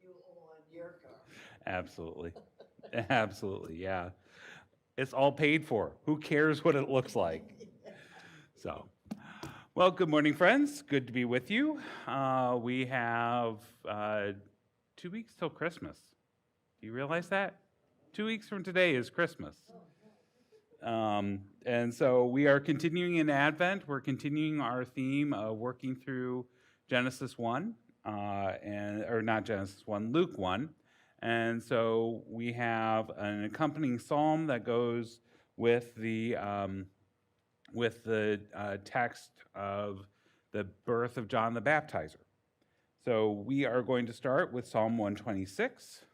fuel on your car. Absolutely. Absolutely. Yeah. It's all paid for. Who cares what it looks like? So, well, good morning, friends. Good to be with you. We have 2 weeks till Christmas. Do you realize that? 2 weeks from today is Christmas. And so we are continuing in Advent. We're continuing our theme of working through Genesis 1, or not Genesis 1, Luke 1. And so we have an accompanying psalm that goes with the text of the birth of John the Baptizer. So we are going to start with Psalm 126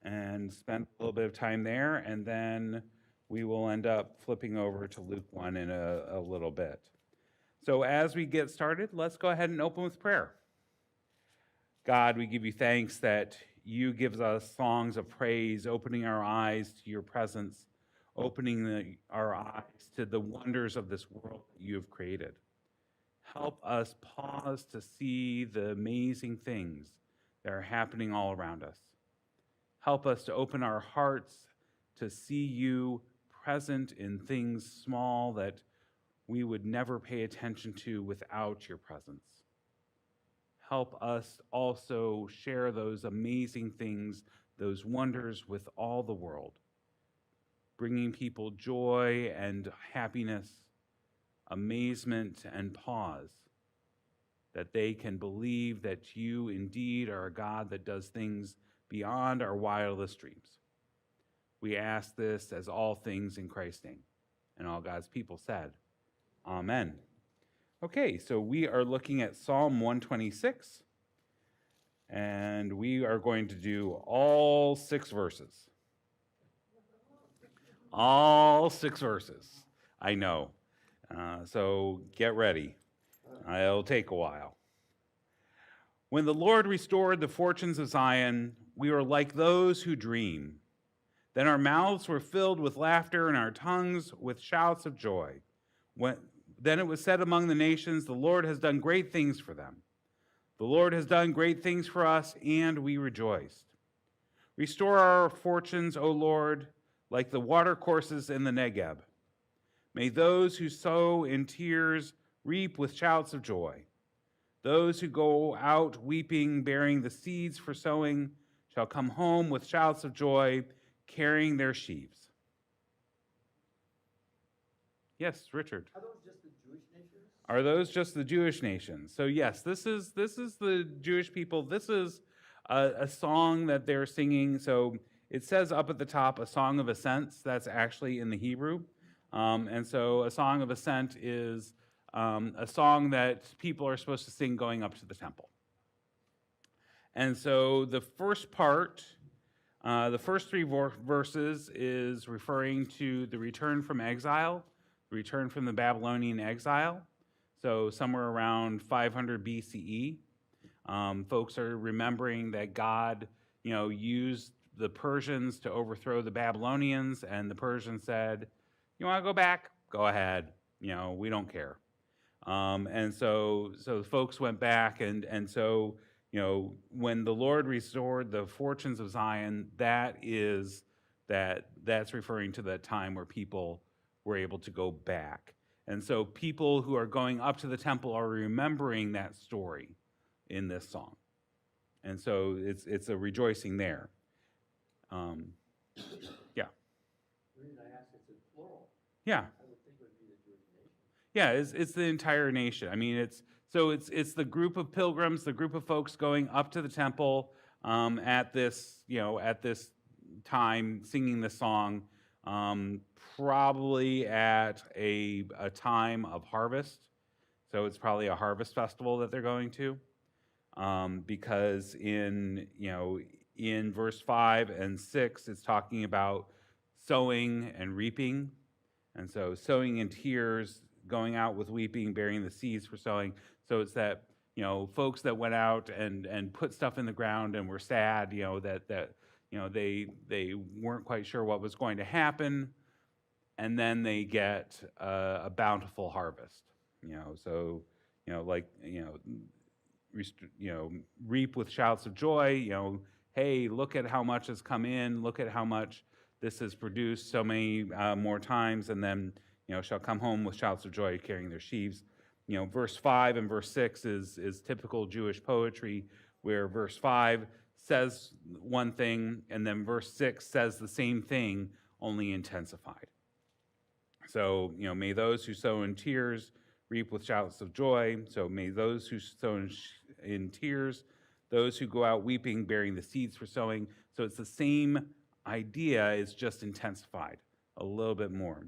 and spend a little bit of time there, and then we will end up flipping over to Luke 1 in a little bit. So as we get started, let's go ahead and open with prayer. God, we give you thanks that you give us songs of praise, opening our eyes to your presence, opening our eyes to the wonders of this world that you have created. Help us pause to see the amazing things that are happening all around us. Help us to open our hearts to see you present in things small that we would never pay attention to without your presence. Help us also share those amazing things, those wonders with all the world, bringing people joy and happiness, amazement and pause, that they can believe that you indeed are a God that does things beyond our wildest dreams. We ask this as all things in Christ's name. And all God's people said, Amen. Okay, so we are looking at Psalm 126, and we are going to do all 6 verses. All 6 verses. I know. So get ready. It'll take a while. When the Lord restored the fortunes of Zion, we were like those who dream. Then our mouths were filled with laughter and our tongues with shouts of joy. Then it was said among the nations, the Lord has done great things for them. The Lord has done great things for us, and we rejoiced. Restore our fortunes, O Lord, like the watercourses in the Negeb. May those who sow in tears reap with shouts of joy. Those who go out weeping, bearing the seeds for sowing, shall come home with shouts of joy, carrying their sheaves. Yes, Richard. Are those just the Jewish nations? Are those just the Jewish nations? So yes, this is the Jewish people. This is a song that they're singing. So it says up at the top, a song of ascents. That's actually in the Hebrew. And so a song of ascent is a song that people are supposed to sing going up to the temple. And so the first part, the first 3 verses is referring to the return from exile, return from the Babylonian exile. So somewhere around 500 BCE, folks are remembering that God, used the Persians to overthrow the Babylonians, and the Persians said, "You want to go back? Go ahead. We don't care." And so folks went back, and so when the Lord restored the fortunes of Zion, that's referring to that time where people were able to go back. And so people who are going up to the temple are remembering that story in this song. And so it's a rejoicing there. Yeah. The reason I ask it's in plural, Yeah. I would think it would be the Jewish nation. Yeah, it's the entire nation. I mean, it's the group of pilgrims, the group of folks going up to the temple at this time, singing the song, probably at a time of harvest. So it's probably a harvest festival that they're going to, because in verse 5 and 6, it's talking about sowing and reaping, and so sowing in tears, going out with weeping, bearing the seeds for sowing. So it's that folks that went out and put stuff in the ground and were sad, that they weren't quite sure what was going to happen, and then they get a bountiful harvest. So reap with shouts of joy. Hey, look at how much has come in. Look at how much this has produced so many more times, and then shall come home with shouts of joy, carrying their sheaves. Verse 5 and verse 6 is typical Jewish poetry, where verse 5 says one thing, and then verse 6 says the same thing, only intensified. So, may those who sow in tears reap with shouts of joy. So may those who sow in tears, those who go out weeping, bearing the seeds for sowing. So it's the same idea, it's just intensified a little bit more.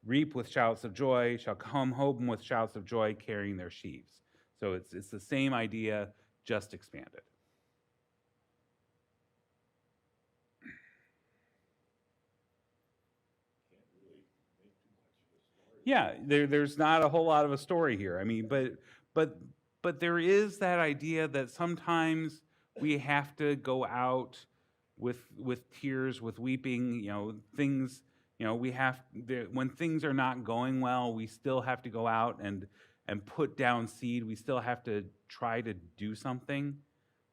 Reap with shouts of joy, shall come home with shouts of joy, carrying their sheaves. So it's the same idea, just expanded. Yeah, there's not a whole lot of a story here. I mean, but there is that idea that sometimes we have to go out with tears, with weeping. Things. When things are not going well, we still have to go out and put down seed. We still have to try to do something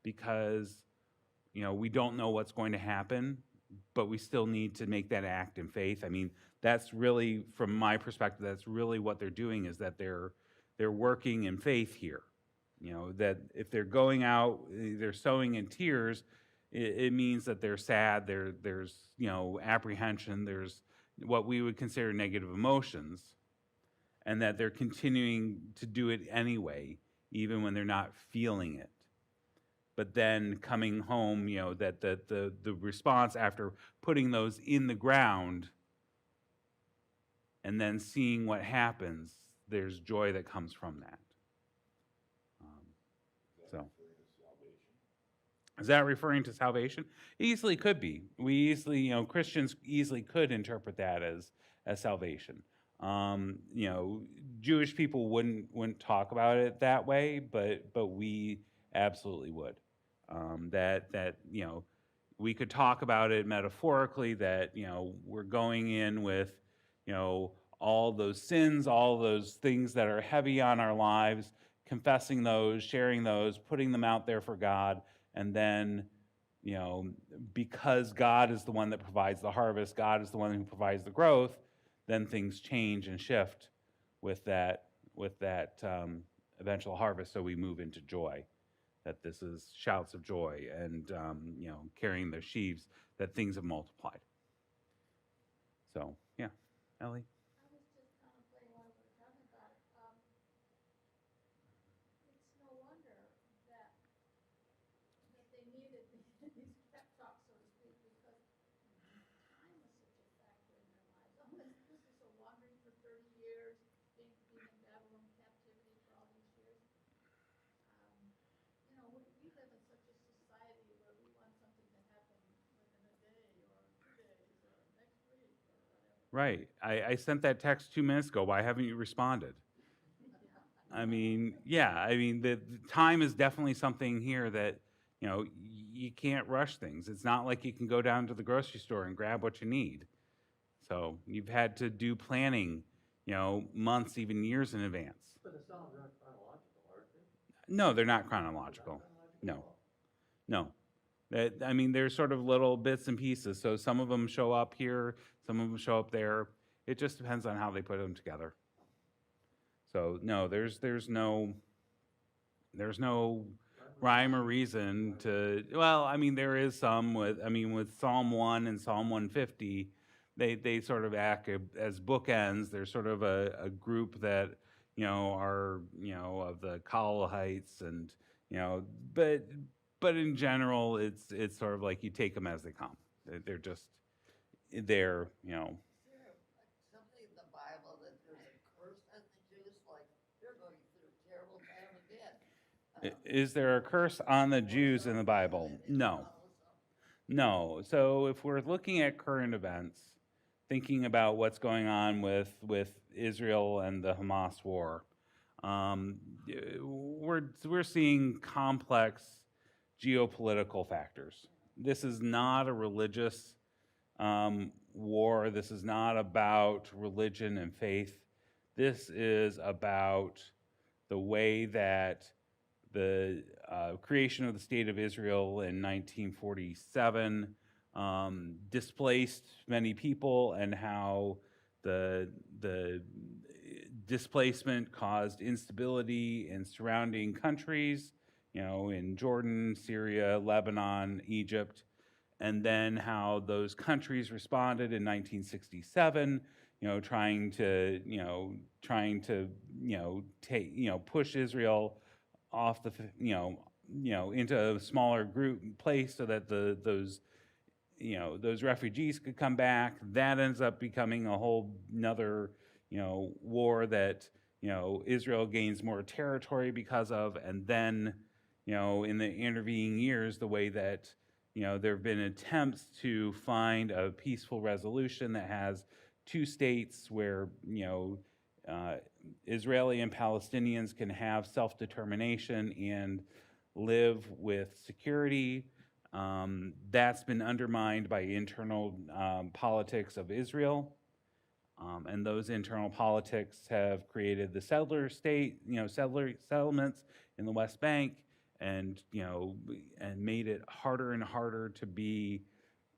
because we don't know what's going to happen, but we still need to make that act in faith. I mean, that's really, from my perspective, that's really what they're doing, is that they're working in faith here. That if they're going out, they're sowing in tears, it means that they're sad, there's apprehension, there's what we would consider negative emotions, and that they're continuing to do it anyway, even when they're not feeling it. But then coming home, that the response after putting those in the ground and then seeing what happens, there's joy that comes from that. Is that referring to salvation? It easily could be. We easily, Christians easily could interpret that as salvation. Jewish people wouldn't talk about it that way, but we absolutely would. That we could talk about it metaphorically, that we're going in with all those sins, all those things that are heavy on our lives, confessing those, sharing those, putting them out there for God, and then because God is the one that provides the harvest, God is the one who provides the growth, then things change and shift with that eventual harvest. So we move into joy. That this is shouts of joy and carrying their sheaves, that things have multiplied. So yeah, Ellie. I was just contemplating while we were talking about it. It's no wonder that they needed these pep talks, so to speak, because time was such a factor in their lives. This is a wandering for 30 years, being in Babylon captivity for all these years. We live in such a society where we want something to happen within a day or 2 days or next week or whatever. Right. I sent that text 2 minutes ago. Why haven't you responded? I mean, yeah. I mean, the time is definitely something here that you can't rush things. It's not like you can go down to the grocery store and grab what you need. So you've had to do planning, months, even years in advance. But the Psalms aren't chronological, are they? No, they're not chronological. No. No. I mean, there's sort of little bits and pieces. So some of them show up here, some of them show up there. It just depends on how they put them together. So no, there's no rhyme or reason to. Well, I mean, there is some with Psalm 1 and Psalm 150. They sort of act as bookends. They're sort of a group that are of the Korahites, and but in general, it's sort of like you take them as they come. They're just there. Is there something in the Bible that there's a curse on the Jews, like they're going through a terrible time again? Is there a curse on the Jews in the Bible? No. No. So if we're looking at current events, thinking about what's going on with Israel and the Hamas war, we're seeing complex geopolitical factors. This is not a religious war. This is not about religion and faith. This is about the way that the creation of the State of Israel in 1947 displaced many people, and how the displacement caused instability in surrounding countries, in Jordan, Syria, Lebanon, Egypt, and then how those countries responded in 1967, trying to push Israel off into a smaller group place so that those refugees could come back. That ends up becoming a whole another war that Israel gains more territory because of, and then in the intervening years, the way that there have been attempts to find a peaceful resolution that has two states where Israeli and Palestinians can have self-determination and live with security. That's been undermined by internal politics of Israel. And those internal politics have created the settler state, settler settlements in the West Bank, and made it harder and harder to be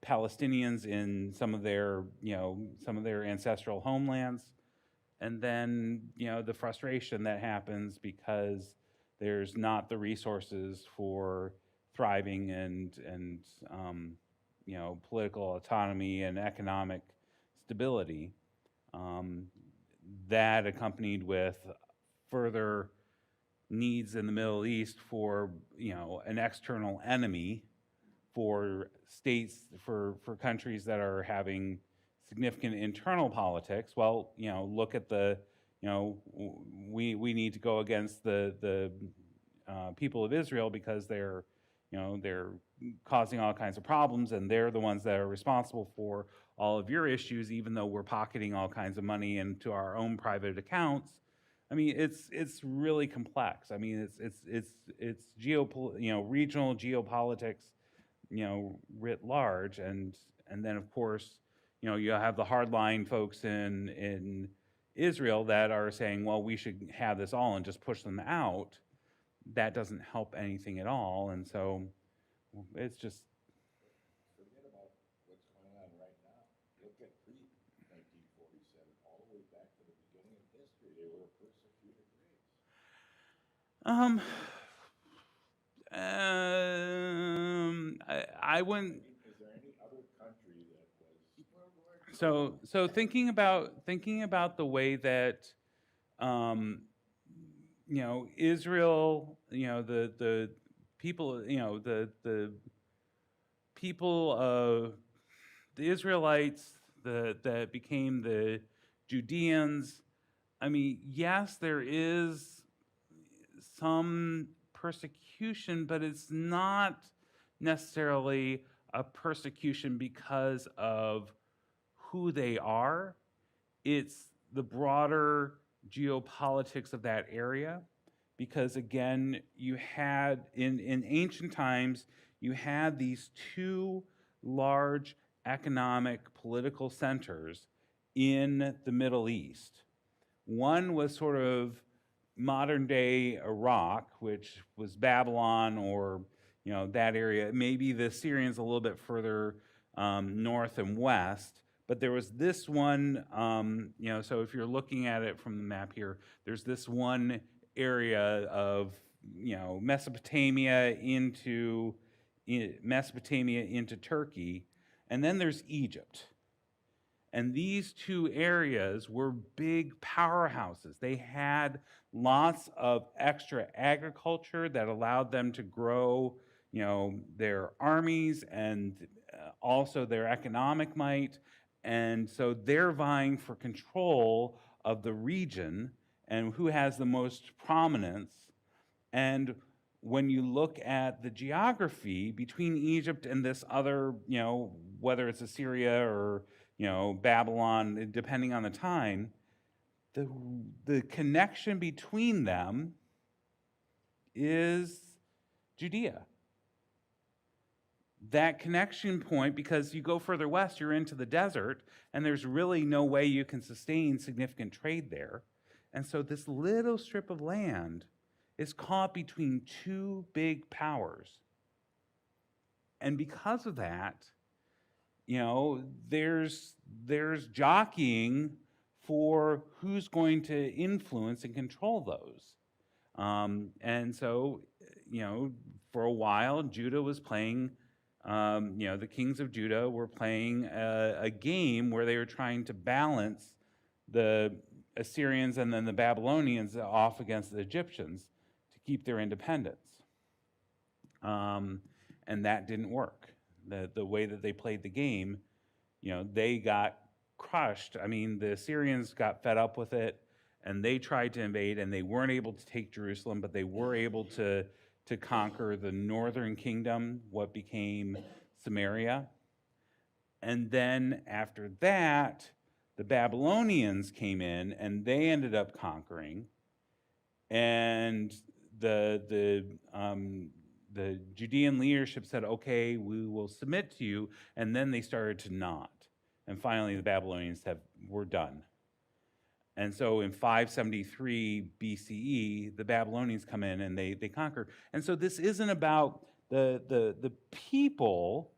Palestinians in some of their ancestral homelands. And then the frustration that happens because there's not the resources for thriving and political autonomy and economic stability. That accompanied with further needs in the Middle East for an external enemy, for states, for countries that are having significant internal politics. Well, look at we need to go against the people of Israel because they're causing all kinds of problems, and they're the ones that are responsible for all of your issues, even though we're pocketing all kinds of money into our own private accounts. I mean, it's really complex. I mean, it's regional geopolitics, writ large, and then of course, you have the hardline folks in Israel that are saying, well, we should have this all and just push them out. That doesn't help anything at all, and so it's just. Forget about what's going on right now. Look at pre-1947, all the way back to the beginning of history. They were a persecuted race. I wouldn't. Is there any other country that was? So thinking about the way that Israel, the people, the people of the Israelites that became the Judeans. I mean, yes, there is some persecution, but it's not necessarily a persecution because of who they are. It's the broader geopolitics of that area, because again, you had in ancient times, you had these two large economic political centers in the Middle East. One was sort of modern day Iraq, which was Babylon, or that area. Maybe the Syrians a little bit further north and west. But there was this one, so if you're looking at it from the map here, there's this one area of, Mesopotamia into Turkey, and then there's Egypt. And these two areas were big powerhouses. They had lots of extra agriculture that allowed them to grow, their armies and also their economic might. And so they're vying for control of the region and who has the most prominence. And when you look at the geography between Egypt and this other, whether it's Assyria or, Babylon, depending on the time, the connection between them is Judea. That connection point, because you go further west, you're into the desert, and there's really no way you can sustain significant trade there. And so this little strip of land is caught between two big powers. And because of that, there's jockeying for who's going to influence and control those. And so, for a while, Judah was playing, the kings of Judah were playing a game where they were trying to balance the Assyrians and then the Babylonians off against the Egyptians to keep their independence. And that didn't work. The way that they played the game, they got crushed. I mean, the Assyrians got fed up with it, and they tried to invade, and they weren't able to take Jerusalem, but they were able to conquer the northern kingdom, what became Samaria. And then after that, the Babylonians came in, and they ended up conquering. And the Judean leadership said, okay, we will submit to you, and then they started to not. And finally, the Babylonians were done. And so in 573 BCE, the Babylonians come in and they conquer. And so this isn't about the people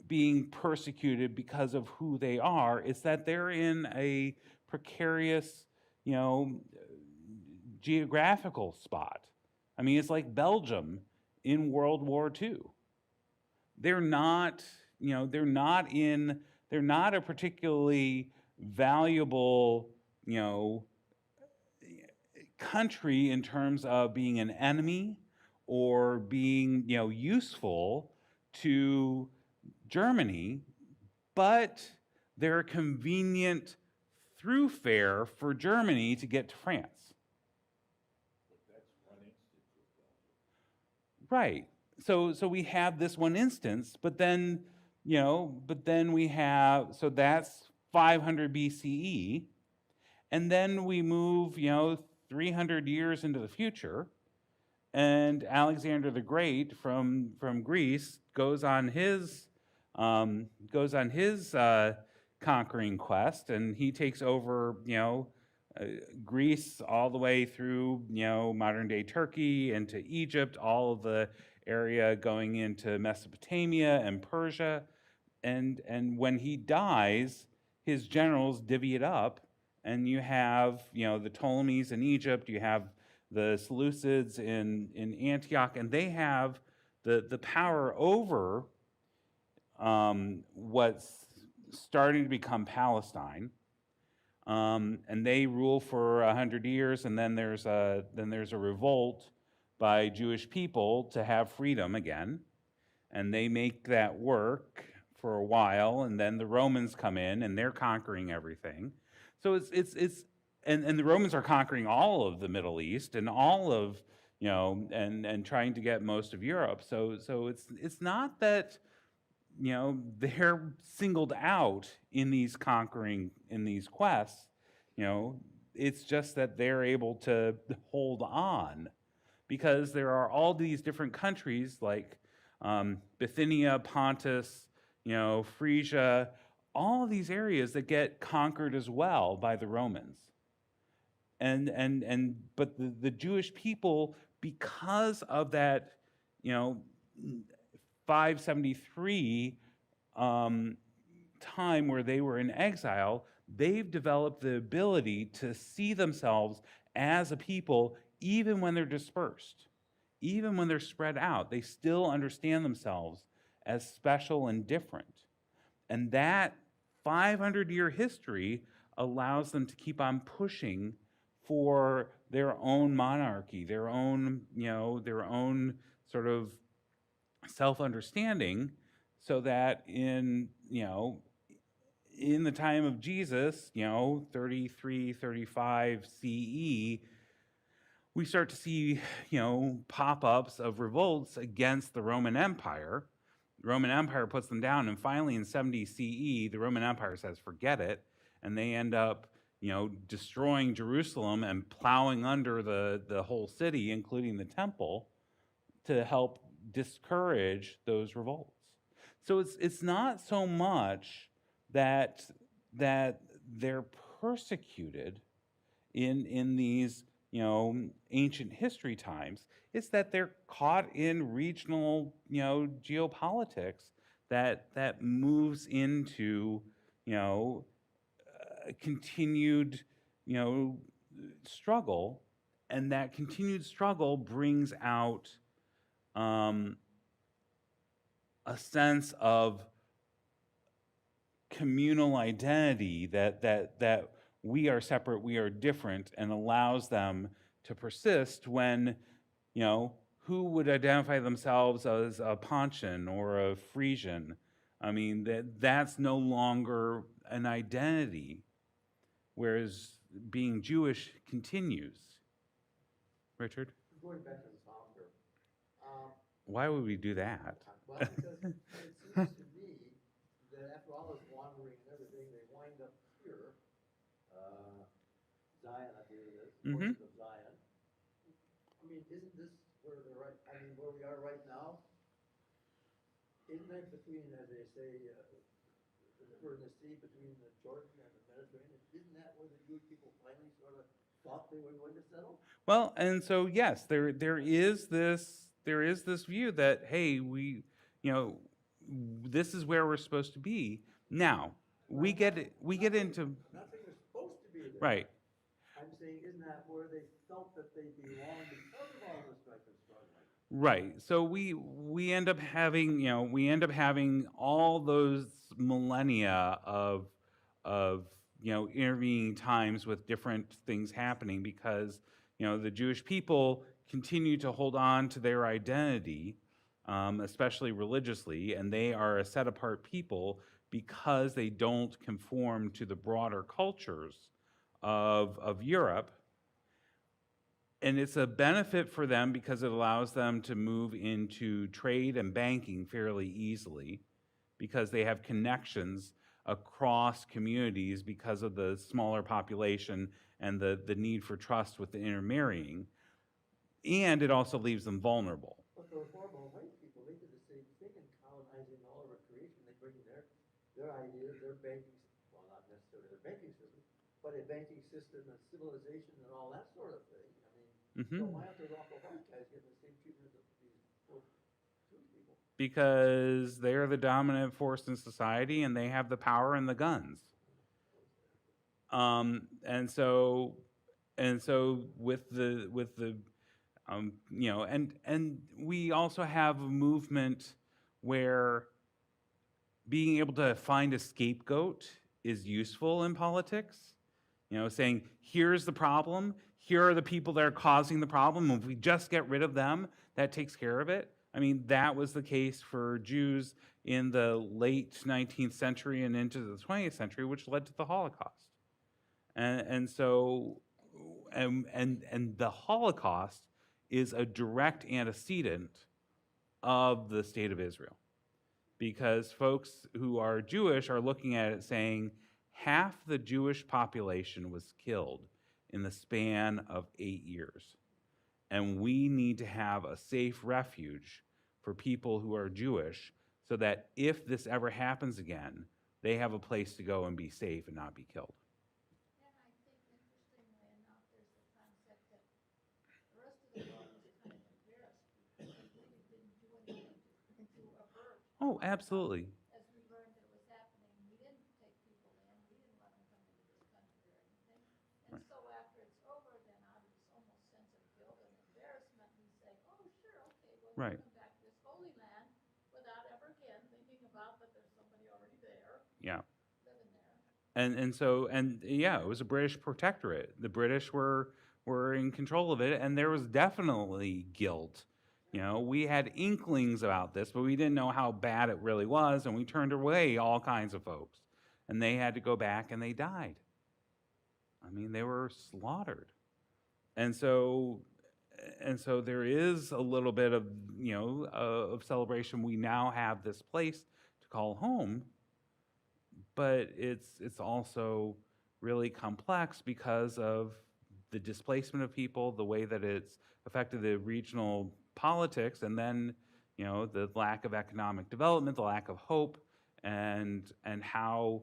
being persecuted because of who they are. It's that they're in a precarious, geographical spot. I mean, it's like Belgium in World War II. They're not a particularly valuable, country in terms of being an enemy or being, useful to Germany, but they're a convenient thoroughfare for Germany to get to France. But that's one instance of Belgium. Right. So we have this one instance, but then we have, so that's 500 BCE, and then we move, 300 years into the future, and Alexander the Great from Greece goes on his conquering quest, and he takes over, Greece all the way through, modern day Turkey into Egypt, all of the area going into Mesopotamia and Persia. And when he dies, his generals divvy it up, and you have, the Ptolemies in Egypt, you have the Seleucids in Antioch, and they have the power over what's starting to become Palestine. And they rule for 100 years, and then there's a revolt by Jewish people to have freedom again, and they make that work for a while, and then the Romans come in and they're conquering everything. So and the Romans are conquering all of the Middle East and all of, and trying to get most of Europe. So it's not that, they're singled out in these quests, it's just that they're able to hold on, because there are all these different countries like Bithynia, Pontus, Phrygia, all of these areas that get conquered as well by the Romans. But the Jewish people, because of that, 573 time where they were in exile, they've developed the ability to see themselves as a people, even when they're dispersed, even when they're spread out. They still understand themselves as special and different. And that 500-year history allows them to keep on pushing for their own monarchy, their own sort of self-understanding, so that in the time of Jesus, 33, 35 CE, we start to see, pop-ups of revolts against the Roman Empire. The Roman Empire puts them down, and finally in 70 CE, the Roman Empire says, forget it, and they end up, destroying Jerusalem and plowing under the whole city, including the temple, to help discourage those revolts. So it's not so much that they're persecuted in these ancient history times. It's that they're caught in regional, geopolitics that moves into, continued, struggle, and that continued struggle brings out um, a sense of communal identity that we are separate, we are different, and allows them to persist when, who would identify themselves as a Pontian or a Frisian? I mean, that's no longer an identity, whereas being Jewish continues. Richard, Going back to the founder, why would we do that? well, because it seems to me that after all this wandering and everything, they wind up here, Zion, I believe it is, Mhm. portion of Zion. I mean, isn't this where they're right, I mean, where we are right now? Isn't that between, as they say, we're in the sea between the Jordan and the Mediterranean? Isn't that where the Jewish people finally sort of thought they were going to settle? Well, and so yes, there is this view that, hey, this is where we're supposed to be. Now we get into I'm not saying they're supposed to be there. right. I'm saying, isn't that where they felt that they belonged because of all this strife and struggling? Right. So we end up having, all those millennia of intervening times with different things happening because the Jewish people continue to hold on to their identity, especially religiously, and they are a set apart people because they don't conform to the broader cultures of Europe. And it's a benefit for them because it allows them to move into trade and banking fairly easily because they have connections across communities because of the smaller population and the need for trust with the intermarrying. And it also leaves them vulnerable. But the reformer white people, they did the same thing in colonizing all over creation. They bring their ideas, their banking, well, not necessarily their banking system, but a banking system and civilization and all that sort of thing. I mean, so why aren't the Rocco white guys getting the same treatment as these poor Jewish people? Because they're the dominant force in society and they have the power and the guns. And so with the and we also have a movement where being able to find a scapegoat is useful in politics. Saying, here's the problem, here are the people that are causing the problem, and if we just get rid of them, that takes care of it. I mean, that was the case for Jews in the late 19th century and into the 20th century, which led to the Holocaust. And so the Holocaust is a direct antecedent of the state of Israel. Because folks who are Jewish are looking at it saying, half the Jewish population was killed in the span of 8 years. And we need to have a safe refuge for people who are Jewish so that if this ever happens again, they have a place to go and be safe and not be killed. And I think interestingly enough, there's the concept that the rest of the world was kind of embarrassed because we really didn't do anything to avert. Oh, absolutely. As we learned that it was happening, we didn't take people in, we didn't let them come into this country or anything. And so after it's over, then out of this almost sense of guilt and embarrassment, we say, oh, sure, okay, well, Right. we'll come back to this holy land without ever again thinking about that there's somebody already there, Yeah. living there. And yeah, it was a British protectorate. The British were in control of it, and there was definitely guilt. We had inklings about this, but we didn't know how bad it really was, and we turned away all kinds of folks. And they had to go back and they died. I mean, they were slaughtered. And so there is a little bit of, of celebration. We now have this place to call home, but it's also really complex because of the displacement of people, the way that it's affected the regional politics, and then the lack of economic development, the lack of hope, and how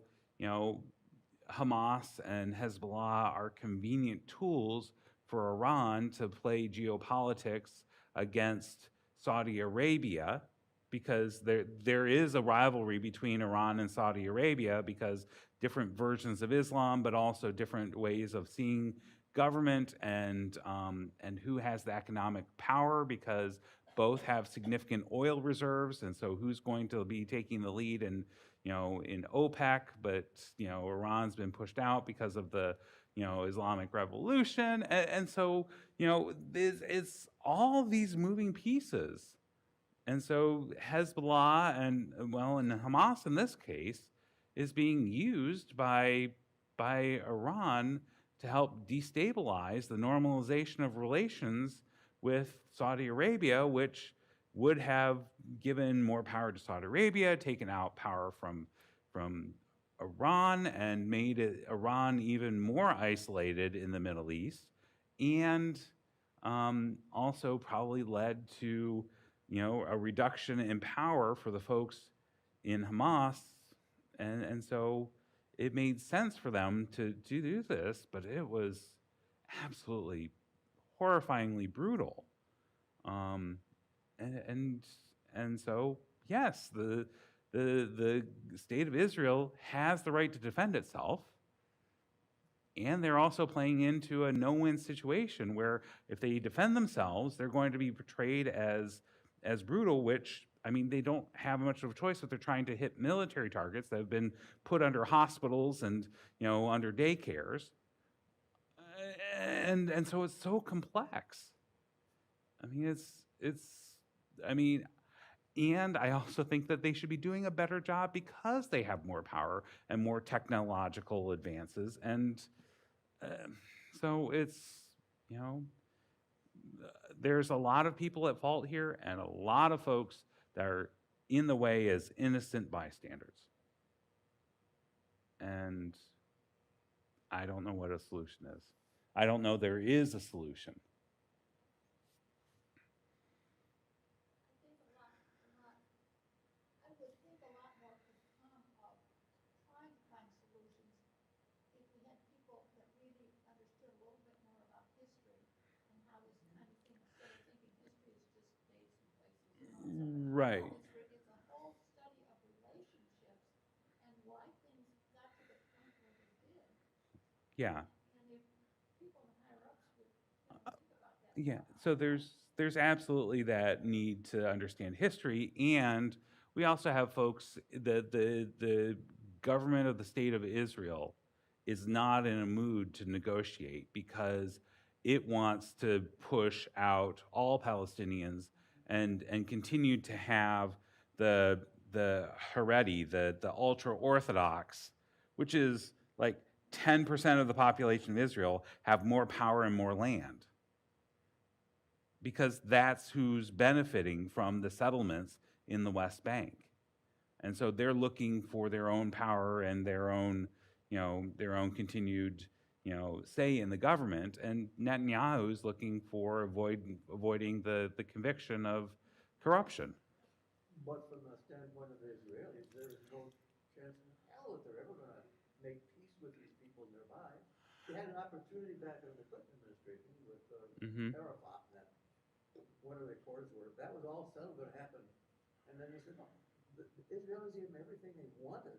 Hamas and Hezbollah are convenient tools for Iran to play geopolitics against Saudi Arabia, because there is a rivalry between Iran and Saudi Arabia, because different versions of Islam, but also different ways of seeing government, and who has the economic power, because both have significant oil reserves, and so who's going to be taking the lead in OPEC, but Iran's been pushed out because of the Islamic Revolution, and so it's all these moving pieces. And so Hezbollah and Hamas in this case is being used by Iran to help destabilize the normalization of relations with Saudi Arabia, which would have given more power to Saudi Arabia, taken out power from Iran, and made Iran even more isolated in the Middle East, and also probably led to a reduction in power for the folks in Hamas, and so it made sense for them to do this, but it was absolutely horrifyingly brutal. And so yes, the state of Israel has the right to defend itself, and they're also playing into a no-win situation where if they defend themselves, they're going to be portrayed as brutal, which, I mean, they don't have much of a choice if they're trying to hit military targets that have been put under hospitals and under daycares, and so it's so complex. I mean, and I also think that they should be doing a better job because they have more power and more technological advances, and so it's there's a lot of people at fault here, and a lot of folks that are in the way as innocent bystanders. And I don't know what a solution is. I don't know there is a solution. I would think a lot more could come of trying to find solutions if we had people that really understood a little bit more about history and how this kind of thing, instead of thinking history is just dates and places and all that. Right. It's a whole study of relationships and why things got to the point where they did. Yeah. And if people in the higher ups would think about that. Yeah, so there's absolutely that need to understand history, and we also have folks that the government of the state of Israel is not in a mood to negotiate because it wants to push out all Palestinians and continue to have the Haredi, the ultra Orthodox, which is like 10% of the population of Israel, have more power and more land, because that's who's benefiting from the settlements in the West Bank. And so they're looking for their own power and their own continued, say in the government. And Netanyahu is looking for avoiding the conviction of corruption. But from the standpoint of the Israelis, there is no chance in hell that they're ever gonna make peace with these people nearby. They had an opportunity back in the Clinton administration with Arafat, and that, one of the accords were, that was all settled, gonna happen. And then they said, no, the Israelis gave them everything they wanted,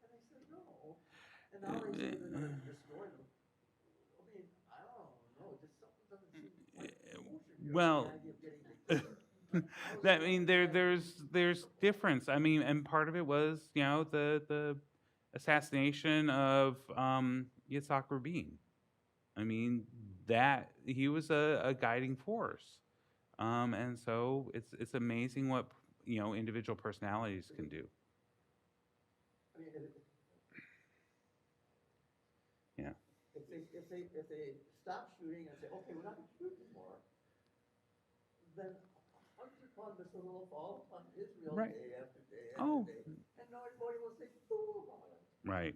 and they said no. And now they say they're gonna destroy them. I mean, I don't know, just something doesn't seem quite kosher here. Well, The idea of getting together. I mean, there's difference. I mean, and part of it was, the assassination of Yitzhak Rabin. I mean, that he was a guiding force, and so it's amazing what individual personalities can do. I mean, Yeah. If they stop shooting and say, okay, we're not gonna shoot anymore, then this will fall upon Israel Right. day after day after Oh. day, and nobody will say boo about it. Right.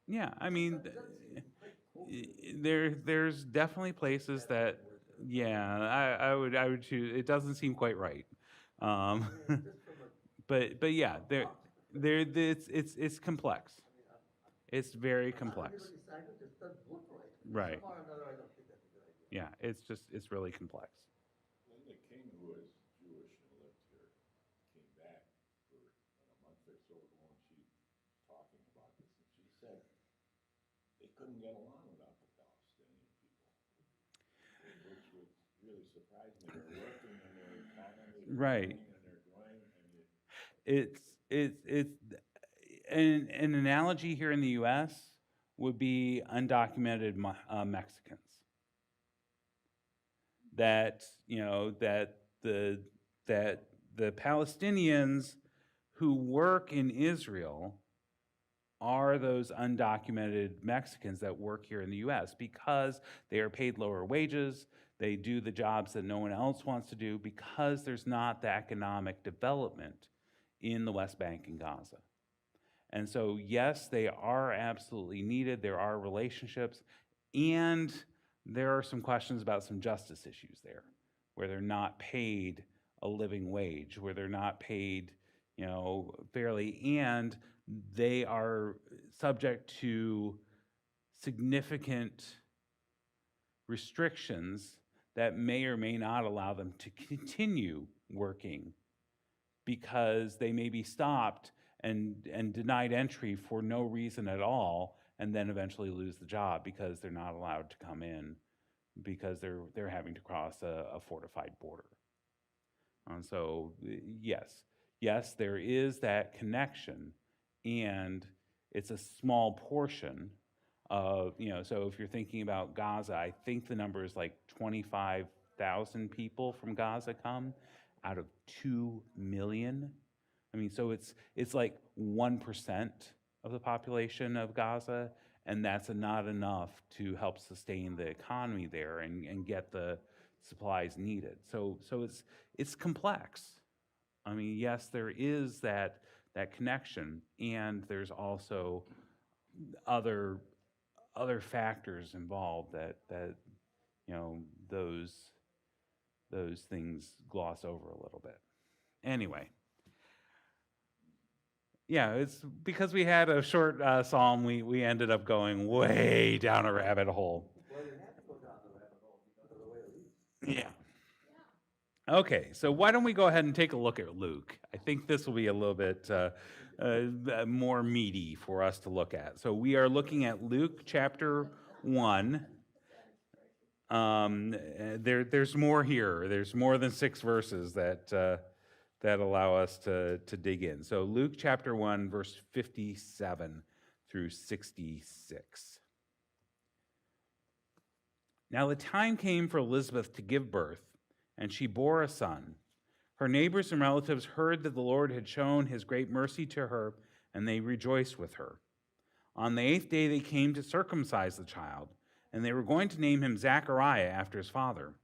Yeah. I mean, That doesn't seem quite there's definitely places that, yeah, I would choose. It doesn't seem quite right. I mean, just from a But yeah, it's complex. It's very complex. It just doesn't look right. Right. Somehow or another, I don't think that's a good idea. Yeah, it's really complex. Linda King, who was Jewish and lived here, came back for a month or so ago, and she was talking about this, and she said they couldn't get along without the Palestinian people, which was really surprised me. They're working in their economy, they're Right. growing, and they're growing, and you, It's an analogy here in the U.S. would be undocumented Mexicans. That that the Palestinians who work in Israel are those undocumented Mexicans that work here in the U.S. because they are paid lower wages. They do the jobs that no one else wants to do because there's not the economic development in the West Bank and Gaza. And so, yes, they are absolutely needed. There are relationships, and there are some questions about some justice issues there, where they're not paid a living wage, where they're not paid, fairly, and they are subject to significant restrictions that may or may not allow them to continue working because they may be stopped and denied entry for no reason at all, and then eventually lose the job because they're not allowed to come in because they're having to cross a fortified border. And so, yes, there is that connection, and it's a small portion of, so if you're thinking about Gaza, I think the number is like 25,000 people from Gaza come out of 2 million. I mean, so it's like 1% of the population of Gaza, and that's not enough to help sustain the economy there and get the supplies needed. So it's complex. I mean, yes, there is that connection, and there's also other factors involved that those things gloss over a little bit. Anyway. Yeah, it's because we had a short psalm, we ended up going way down a rabbit hole. Well, you have to go down the rabbit hole because of the way it leads. Yeah. Okay, so why don't we go ahead and take a look at Luke? I think this will be a little bit more meaty for us to look at. So we are looking at Luke chapter 1. There's more here. There's more than 6 verses that allow us to dig in. So Luke chapter 1, verse 57 through 66. Now the time came for Elizabeth to give birth, and she bore a son. Her neighbors and relatives heard that the Lord had shown his great mercy to her, and they rejoiced with her. On the 8th day they came to circumcise the child, and they were going to name him Zechariah after his father.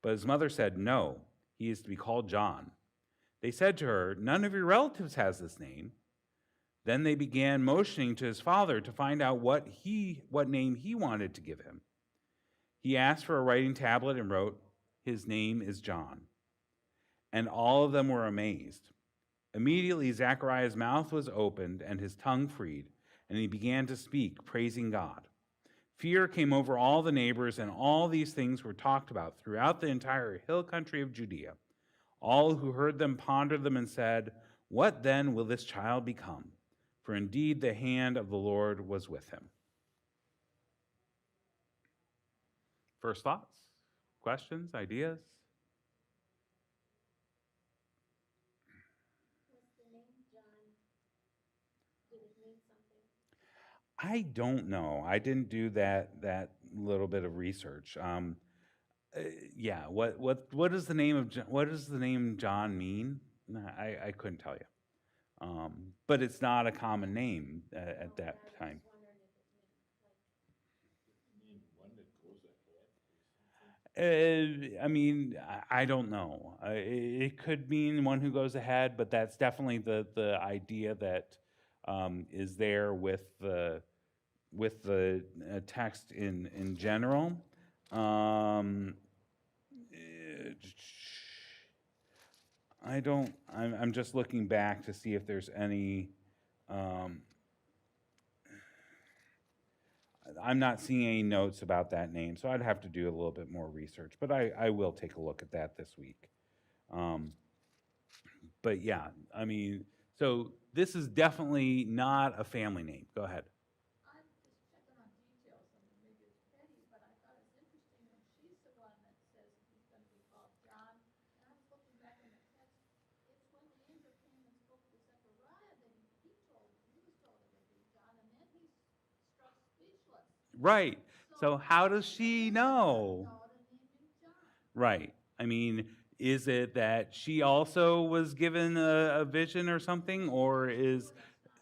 But his mother said, "No, he is to be called John." They said to her, "None of your relatives has this name." Then they began motioning to his father to find out what name he wanted to give him. He asked for a writing tablet and wrote, "His name is John." And all of them were amazed. Immediately Zechariah's mouth was opened and his tongue freed, and he began to speak, praising God. Fear came over all the neighbors, and all these things were talked about throughout the entire hill country of Judea. All who heard them pondered them and said, "What then will this child become?" For indeed the hand of the Lord was with him. First thoughts, questions, ideas? Was the name John, did it mean something? I don't know. I didn't do that little bit of research. Yeah. What does the name John mean? I couldn't tell you. But it's not a common name at that time. I was wondering if it meant, like, you mean one that goes ahead or something? I mean, I don't know. It could mean one who goes ahead, but that's definitely the idea that is there with the text in general. I'm just looking back to see if there's any. I'm not seeing any notes about that name, so I'd have to do a little bit more research, but I will take a look at that this week. But yeah, I mean, so this is definitely not a family name. Go ahead. I'm just checking on details, and maybe it's petty, but I thought it's interesting when she's the one that says he's gonna be called John. And I was looking back in the text, it's when the angel came and spoke to Zechariah that he was told it would be John, and then he's struck speechless. Right. So how does she know? Daughter named him John. Right. I mean, is it that she also was given a vision or something, or is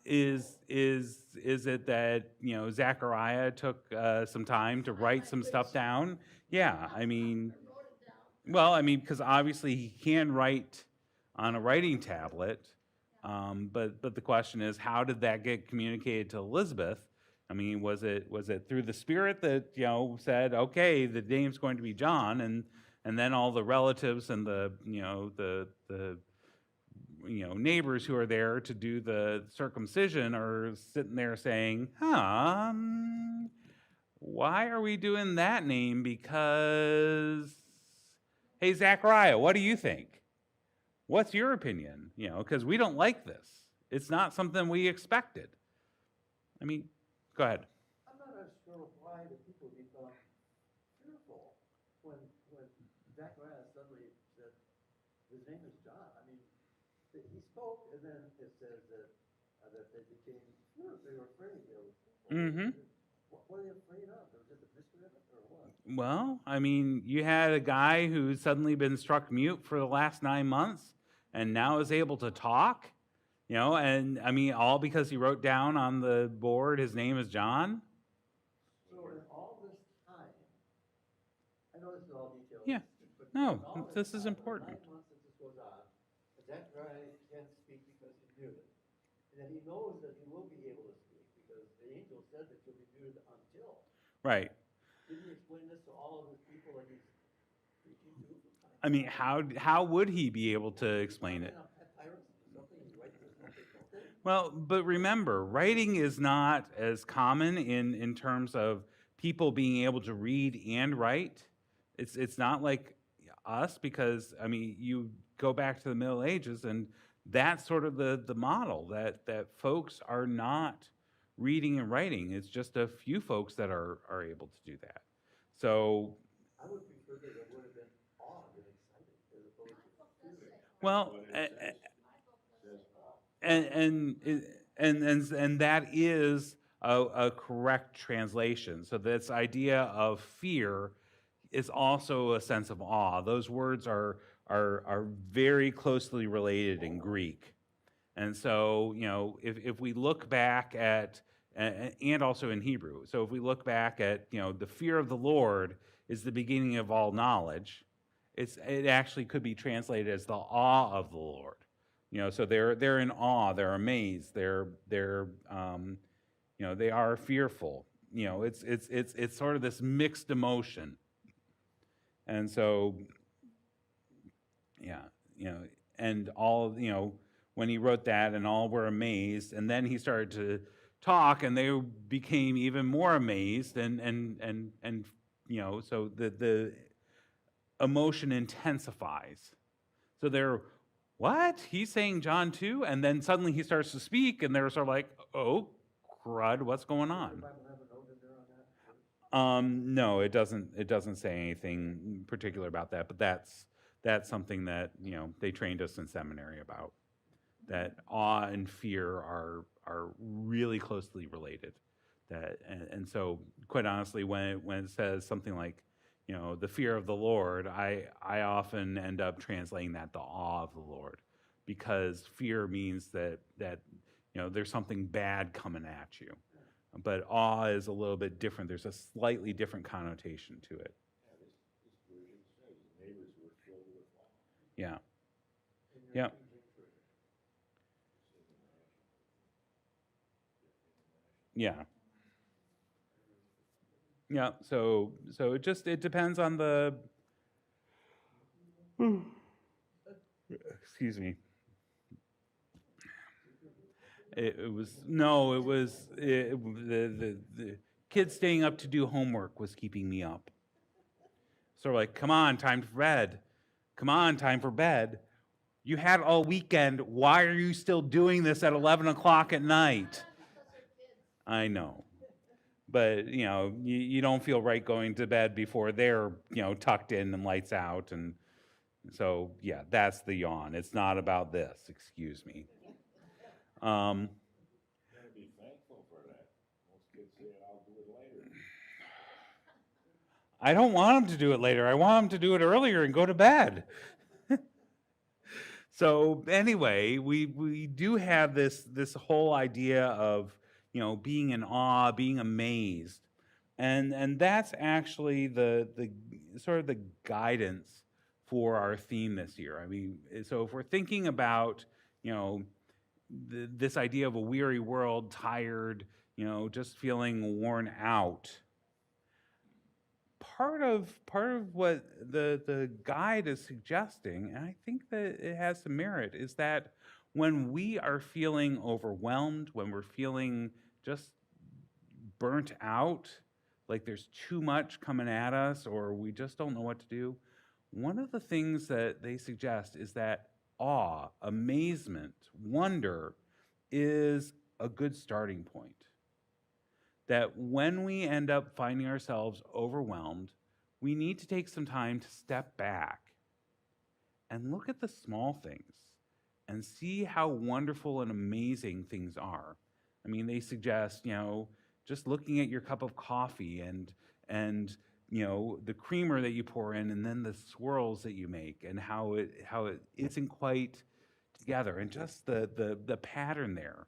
it that Zechariah took some time to write some stuff down? Yeah, I mean, Wrote it down. well, I mean, because obviously he can write on a writing tablet, but the question is, how did that get communicated to Elizabeth? I mean, was it through the Spirit that said, okay, the name's going to be John, and then all the relatives and the neighbors who are there to do the circumcision are sitting there saying, why are we doing that name? Because, hey, Zachariah, what do you think? What's your opinion? Because we don't like this. It's not something we expected. I mean, go ahead. I'm not as sure why the people become fearful when Zacharias suddenly said, his name is John. I mean, he spoke, and then it says that they became fearful. They were afraid. They were fearful. Mm-hmm. What are they afraid of? There was just a mystery of it, or what? Well, I mean, you had a guy who's suddenly been struck mute for the last 9 months and now is able to talk, and I mean, all because he wrote down on the board his name is John. So in all this time, I know this is all detailed. Yeah. but No, in all this is time, important. For 9 months that this goes on, Zachariah can't speak because he's muted. And then he knows that he will be able to speak because the angel said that you'll be muted until. Right. Didn't he explain this to all of his people that he's preaching to? I mean, how would he be able to explain it? Well, but remember, writing is not as common in terms of people being able to read and write. It's not like us, because I mean, you go back to the Middle Ages and that's sort of the model that folks are not reading and writing. It's just a few folks that are able to do that. So, I would prefer that it would have been awed and excited as opposed to fear. well, and that is a correct translation. So this idea of fear is also a sense of awe. Those words are very closely related in Greek. And so, if we look back at, and also in Hebrew, so if we look back at, the fear of the Lord is the beginning of all knowledge, it actually could be translated as the awe of the Lord. So they're in awe, they're amazed, they are fearful. It's sort of this mixed emotion. And so, and all, when he wrote that, and all were amazed, and then he started to talk, and they became even more amazed, and so the emotion intensifies. So they're, what? He's saying John too? And then suddenly he starts to speak, and they're sort of like, oh, crud, what's going on? Does the Bible have a note in there on that? No, it doesn't. It doesn't say anything particular about that. But that's something that they trained us in seminary about. That awe and fear are really closely related. And so quite honestly, when it says something like the fear of the Lord, I often end up translating that the awe of the Lord, because fear means that there's something bad coming at you. But awe is a little bit different. There's a slightly different connotation to it. Yeah, this version says the neighbors were filled with awe. Yeah. In your Yep. King James version. Yeah. Yeah, so it depends on the excuse me. It was the Kids staying up to do homework was keeping me up. So we're like, come on, time for bed. Come on, time for bed. You had all weekend. Why are you still doing this at 11 o'clock at night? Because they're kids. I know. But, you don't feel right going to bed before they're, tucked in and lights out. And so, yeah, that's the yawn. It's not about this, excuse me. You gotta be thankful for that. Most kids say, I'll do it later. I don't want them to do it later. I want them to do it earlier and go to bed. So anyway, we do have this whole idea of, being in awe, being amazed. And that's actually the sort of the guidance for our theme this year. I mean, so if we're thinking about, this idea of a weary world, tired, just feeling worn out, part of what the guide is suggesting, and I think that it has some merit, is that when we are feeling overwhelmed, when we're feeling just burnt out, like there's too much coming at us, or we just don't know what to do, one of the things that they suggest is that awe, amazement, wonder is a good starting point. That when we end up finding ourselves overwhelmed, we need to take some time to step back and look at the small things and see how wonderful and amazing things are. I mean, they suggest, just looking at your cup of coffee and the creamer that you pour in and then the swirls that you make and how it isn't quite together, and just the pattern there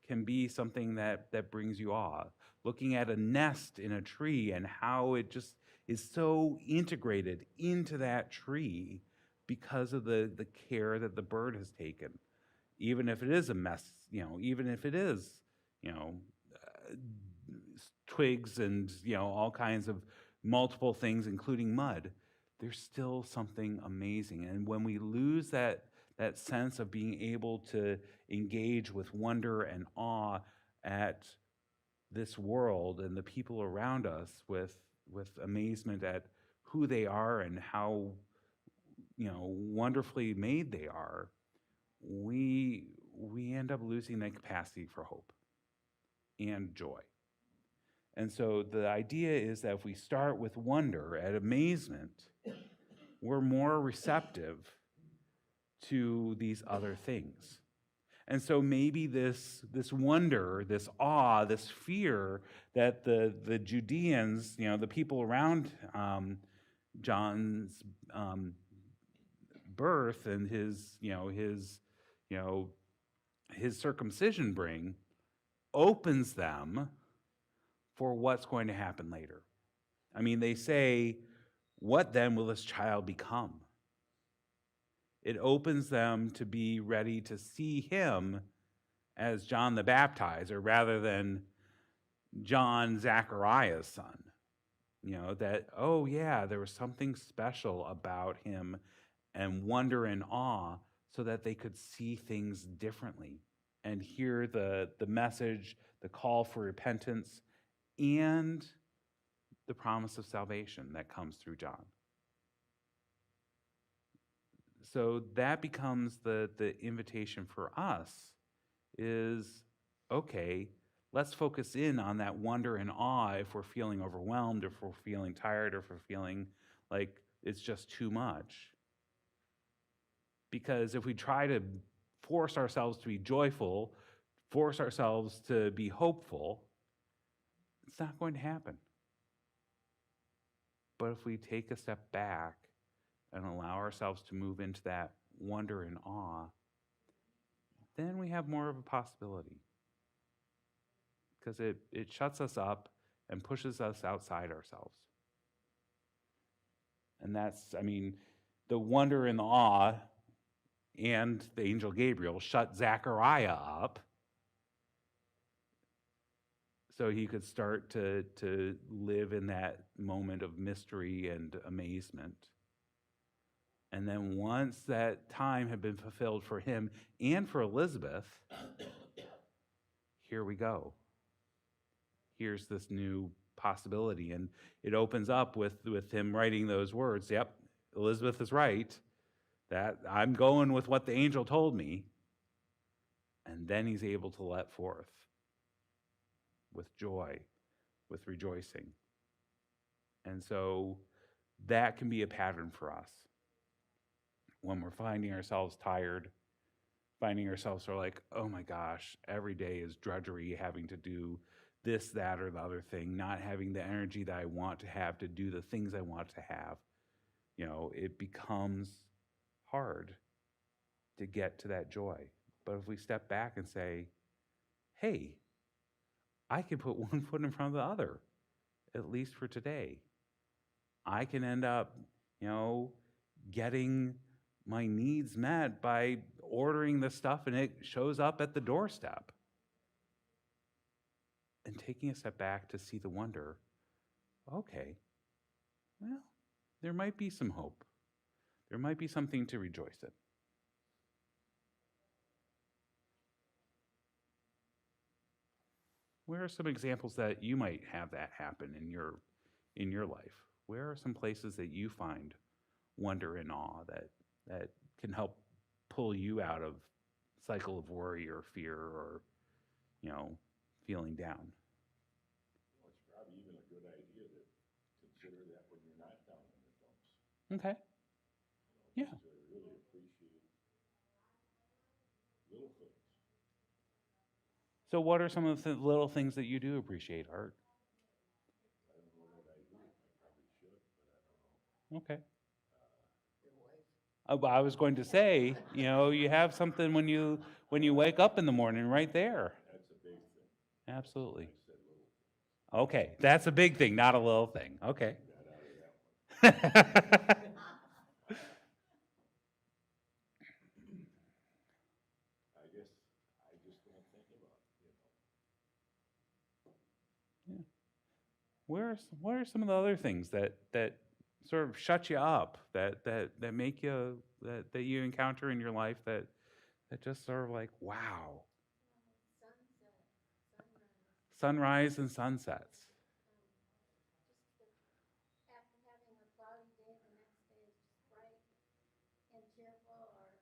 can be something that brings you awe. Looking at a nest in a tree and how it just is so integrated into that tree because of the care that the bird has taken. Even if it is a mess, even if it is, twigs and, all kinds of multiple things, including mud, there's still something amazing. And when we lose that sense of being able to engage with wonder and awe at this world and the people around us with amazement at who they are and how wonderfully made they are, we end up losing that capacity for hope and joy. And so the idea is that if we start with wonder at amazement, we're more receptive to these other things. And so maybe this wonder, this awe, this fear that the Judeans, the people around John's birth and his circumcision bring, opens them for what's going to happen later. I mean, they say, what then will this child become? It opens them to be ready to see him as John the Baptizer rather than John, Zachariah's son. That, oh yeah, there was something special about him, and wonder and awe, so that they could see things differently and hear the message, the call for repentance, and the promise of salvation that comes through John. So that becomes the invitation for us is, okay, let's focus in on that wonder and awe if we're feeling overwhelmed, if we're feeling tired, or if we're feeling like it's just too much. Because if we try to force ourselves to be joyful, force ourselves to be hopeful, it's not going to happen. But if we take a step back and allow ourselves to move into that wonder and awe, then we have more of a possibility. Because it shuts us up and pushes us outside ourselves. And that's, the wonder and the awe and the angel Gabriel shut Zechariah up so he could start to live in that moment of mystery and amazement. And then once that time had been fulfilled for him and for Elizabeth, here we go. here's this new possibility. And it opens up with him writing those words. Yep, Elizabeth is right. That I'm going with what the angel told me. And then he's able to let forth with joy, with rejoicing. And so that can be a pattern for us. When we're finding ourselves tired, finding ourselves sort of like, oh my gosh, every day is drudgery, having to do this, that, or the other thing, not having the energy that I want to have to do the things I want to have. It becomes hard to get to that joy. But if we step back and say, hey, I can put one foot in front of the other, at least for today. I can end up, getting my needs met by ordering the stuff and it shows up at the doorstep. And taking a step back to see the wonder, okay, well, there might be some hope. There might be something to rejoice in. Where are some examples that you might have that happen in your life? Where are some places that you find wonder and awe that can help pull you out of cycle of worry or fear or feeling down? Well, it's probably even a good idea to consider that when you're not down in the dumps. Okay. Yeah. Just to really appreciate little things. So what are some of the little things that you do appreciate, Art? I don't know what I do. I probably should, but I don't know. Okay. Your wife. I was going to say, you have something when you wake up in the morning right there. That's a big thing. Absolutely. I said little things. Okay, that's a big thing, not a little thing. Okay. Got out of that one. I guess I just don't think about it. What are some of the other things that sort of shut you up, that make you that you encounter in your life that just sort of like, wow. Sunrise and sunsets. After having a cloudy day, the next day is just bright and cheerful, or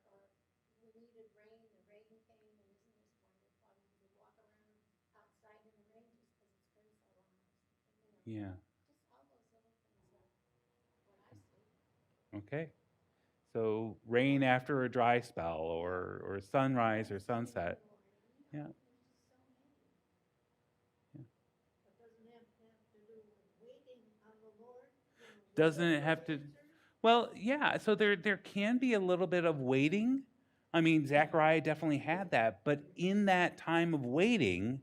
we needed rain, the rain came, and isn't this wonderful? You can walk around outside in the rain just because it's been so long. Yeah. Just all those little things are what I see. Okay. So rain after a dry spell, or sunrise or sunset. Yeah. But doesn't it have to do with waiting on the Lord? Doesn't it have to? Well, yeah. So there can be a little bit of waiting. I mean, Zechariah definitely had that, but in that time of waiting,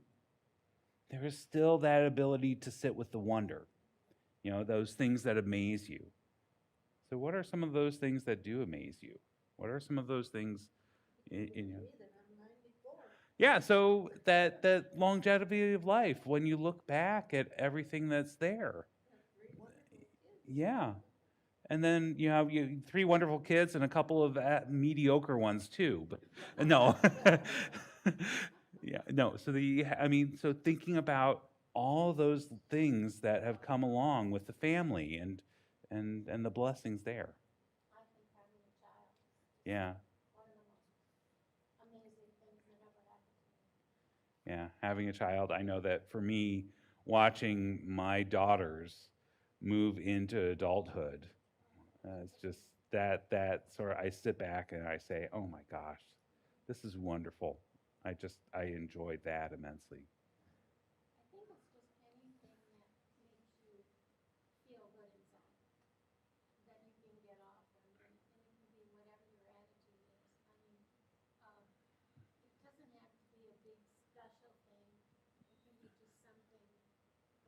there is still that ability to sit with the wonder. Those things that amaze you. So what are some of those things that do amaze you? What are some of those things in your... Yeah, so that longevity of life, when you look back at everything that's there. Yeah. And then you have 3 wonderful kids and a couple of mediocre ones too. But no. Yeah, no. So so thinking about all those things that have come along with the family and the blessings there. I think having a child Yeah. one of the most amazing things that ever happened to me. Yeah, having a child, I know that for me, watching my daughters move into adulthood, it's just that sort of, I sit back and I say, oh my gosh, this is wonderful. I enjoyed that immensely. I think it's just anything that makes you feel good inside, that you can get off, and it can be whatever your attitude is. I mean, it doesn't have to be a big special thing. It can be just something,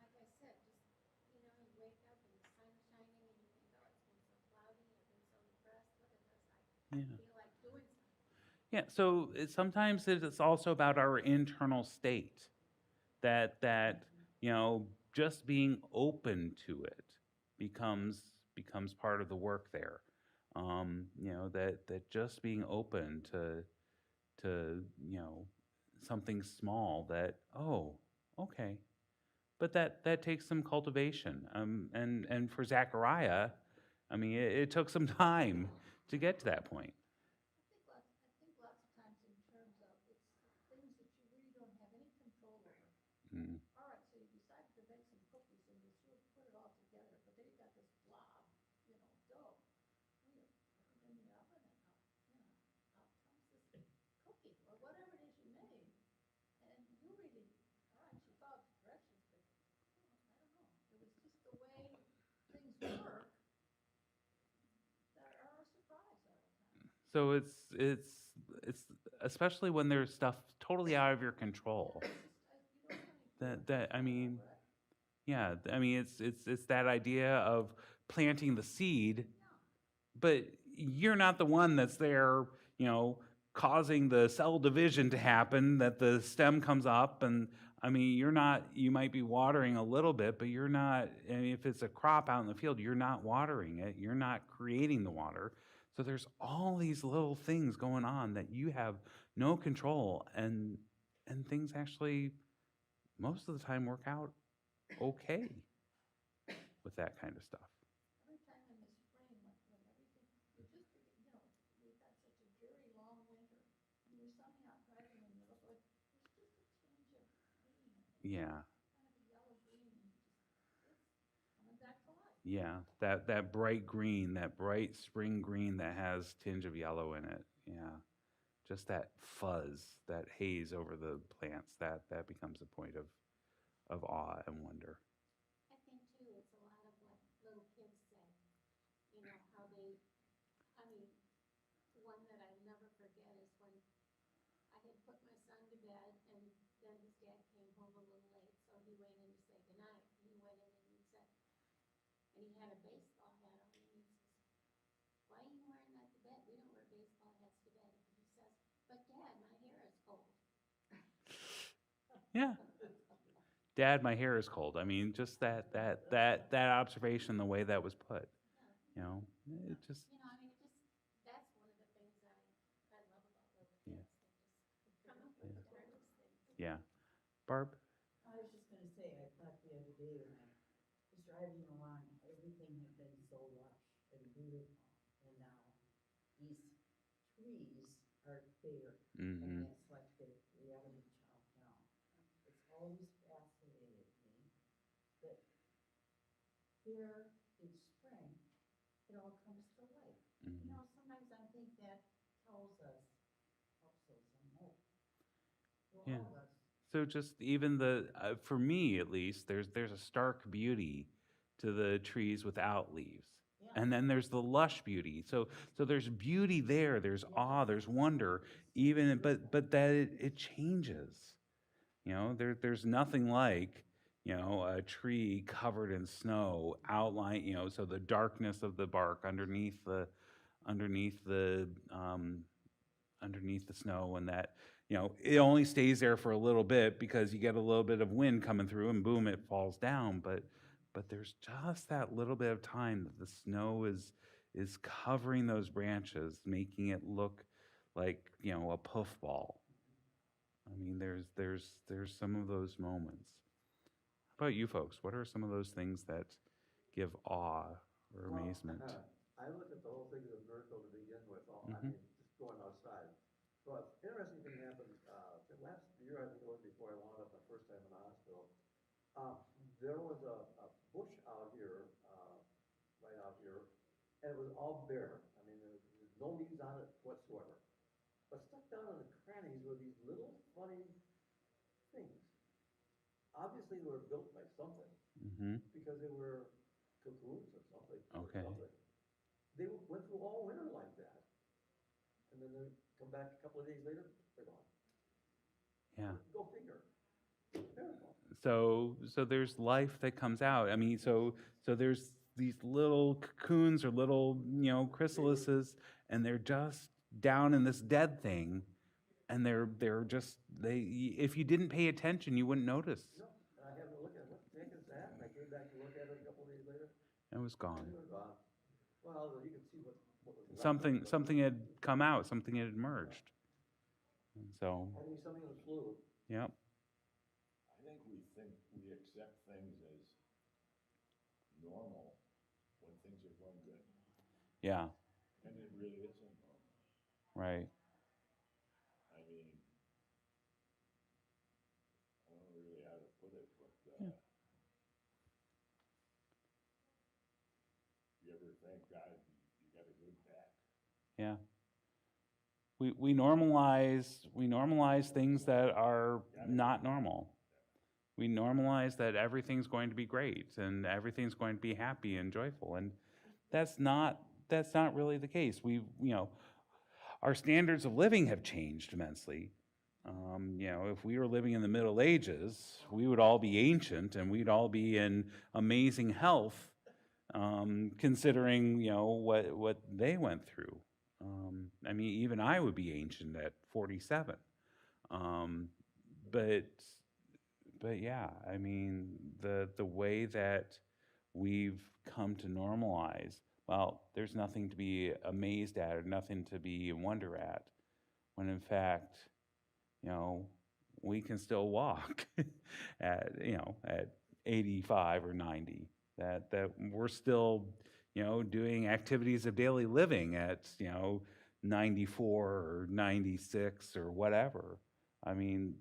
like I said, just, you wake up and the sun's shining and you think, oh, it's been so cloudy, I've been so depressed, look at this, I Yeah. feel like doing something. Yeah, so sometimes it's also about our internal state, that just being open to it becomes part of the work there. That just being open to something small, that, oh, okay, but that takes some cultivation. And for Zachariah, I mean, it took some time to get to that point. I think lots of times in terms of, it's things that you really don't have any control over. Mm. All right, so you decided to make some cookies and you sort of put it all together, but then you got this blob, dough. Well, you put it in the oven and out comes this cookie or whatever it is you made. And you really, all right, you followed the directions, but I don't know. It was just the way things work that are a surprise all the time. So it's especially when there's stuff totally out of your control. It's just, you don't have any That I mean, control over it. yeah, I mean it's that idea of planting the seed, but you're not the one that's there, causing the cell division to happen, that the stem comes up. And I mean, you might be watering a little bit, but you're not, I mean, if it's a crop out in the field, you're not watering it, you're not creating the water. So there's all these little things going on that you have no control, and things actually most of the time work out okay with that kind of stuff. Every time in the spring, when everything, you just, we've had such a dreary, long winter. And you're sunny out driving in the middle, but there's just a tinge of green, Yeah. kind of a yellow green, and it's coming back to life. Yeah, that bright green, that bright spring green that has tinge of yellow in it. Yeah, just that fuzz, that haze over the plants. That becomes a point of awe and wonder. I think too, it's a lot of what little kids say, how they, I mean, one that I never forget is when I had put my son to bed and then his dad came home a little late, so he went in to say goodnight. He went in and he said, and he had a baseball hat on and he says, why are you wearing that to bed? We don't wear baseball hats to bed. And he says, but Dad, my hair is cold. Yeah, Dad, my hair is cold. I mean, just that observation, the way that was put. It just I mean, that's one of the things I love about little Yeah. kids. They just come up with the darndest things. yeah. Barb. I was just gonna say, I thought the other day when I was driving along, everything had been so lush and beautiful, and now these trees are bare, Mm-hmm. and it's like they haven't been chopped down. It's always fascinated me that here in spring, it all comes to life. Mm-hmm. Sometimes I think that tells us, helps us some hope. For Yeah. all of us. So just even for me at least, there's a stark beauty to the trees without leaves. Yeah. And then there's the lush beauty. So there's beauty there. There's awe. There's wonder. But that it changes. There's nothing like a tree covered in snow, outline. So the darkness of the bark underneath the snow, and that it only stays there for a little bit because you get a little bit of wind coming through, and boom, it falls down. But there's just that little bit of time that the snow is covering those branches, making it look like a puffball. I mean, there's some of those moments. How about you folks? What are some of those things that give awe or amazement? I look at the whole thing as a miracle to begin with. I Mhm. mean, just going outside. But interesting thing happened, the last year, I think it was, before I wound up my first time in the hospital. There was a bush out here, right out here, and it was all bare. I mean, there was no leaves on it whatsoever. But stuck down in the crannies were these little funny things. Obviously, they were built by something, Mm-hmm. because they were cocoons or something. Okay. They went through all winter like that. And then they come back a couple of days later, they're gone. Yeah. Go figure. Miracle. So there's life that comes out. I mean, so there's these little cocoons or little chrysalises, and they're just down in this dead thing, and they're just if you didn't pay attention, you wouldn't notice. No, and I had to look at what the heck is that? And I came back to look at it a couple of days later, It was and gone. they were gone. Well, you can see what was left. Something had come out. Something had emerged. And so, Had to be something that flew. yep. I think we think we accept things as normal when things are going good, Yeah, and it really isn't normal. right. I mean, I don't know really how to put it, but, Yeah. you ever thank God you got a good back? Yeah. We normalize things that are not normal. We normalize that everything's going to be great and everything's going to be happy and joyful, and that's not really the case. Our standards of living have changed immensely. If we were living in the Middle Ages, we would all be ancient and we'd all be in amazing health, considering what they went through. I mean, even I would be ancient at 47. Um, but yeah, I mean, the way that we've come to normalize, well, there's nothing to be amazed at or nothing to be in wonder at, when in fact, we can still walk at 85 or 90. That we're still, doing activities of daily living at, 94 or 96 or whatever. I mean,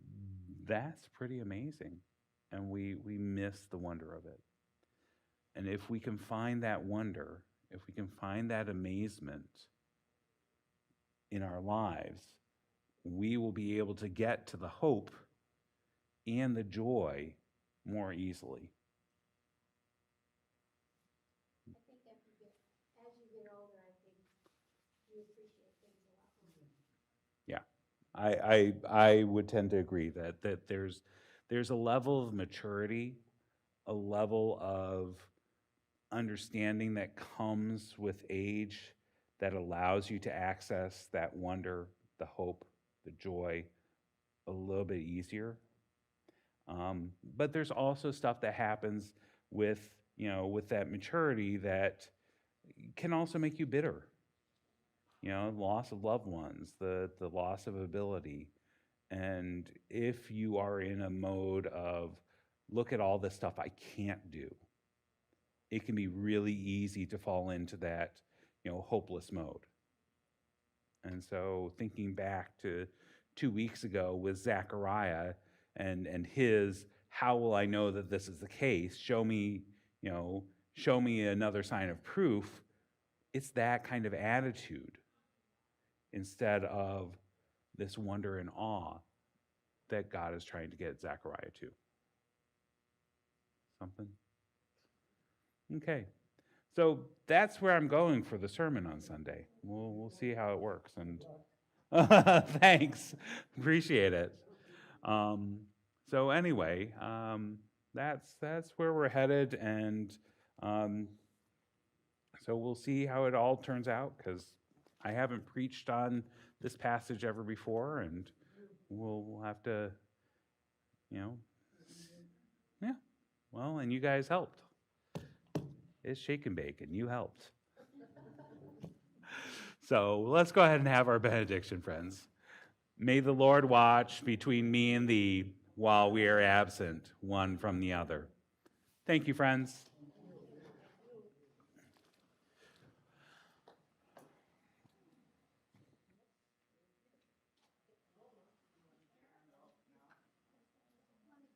that's pretty amazing. And we miss the wonder of it. And if we can find that wonder, if we can find that amazement in our lives, we will be able to get to the hope and the joy more easily. I think as you get older, I think you appreciate things a lot more. Yeah, I would tend to agree that there's a level of maturity, a level of understanding that comes with age that allows you to access that wonder, the hope, the joy a little bit easier. But there's also stuff that happens with that maturity that can also make you bitter. Loss of loved ones, the loss of ability. And if you are in a mode of, look at all this stuff I can't do, it can be really easy to fall into that, hopeless mode. And so thinking back to 2 weeks ago with Zechariah and his, how will I know that this is the case? Show me another sign of proof. It's that kind of attitude instead of this wonder and awe that God is trying to get Zechariah to. Something? Okay. So that's where I'm going for the sermon on Sunday. We'll see how it works. And thanks, appreciate it. So anyway, that's where we're headed, and so we'll see how it all turns out, because I haven't preached on this passage ever before, and we'll have to, yeah. Well, and you guys helped. It's shake and bake, and you helped. So let's go ahead and have our benediction, friends. May the Lord watch between me and thee while we are absent one from the other. Thank you, friends.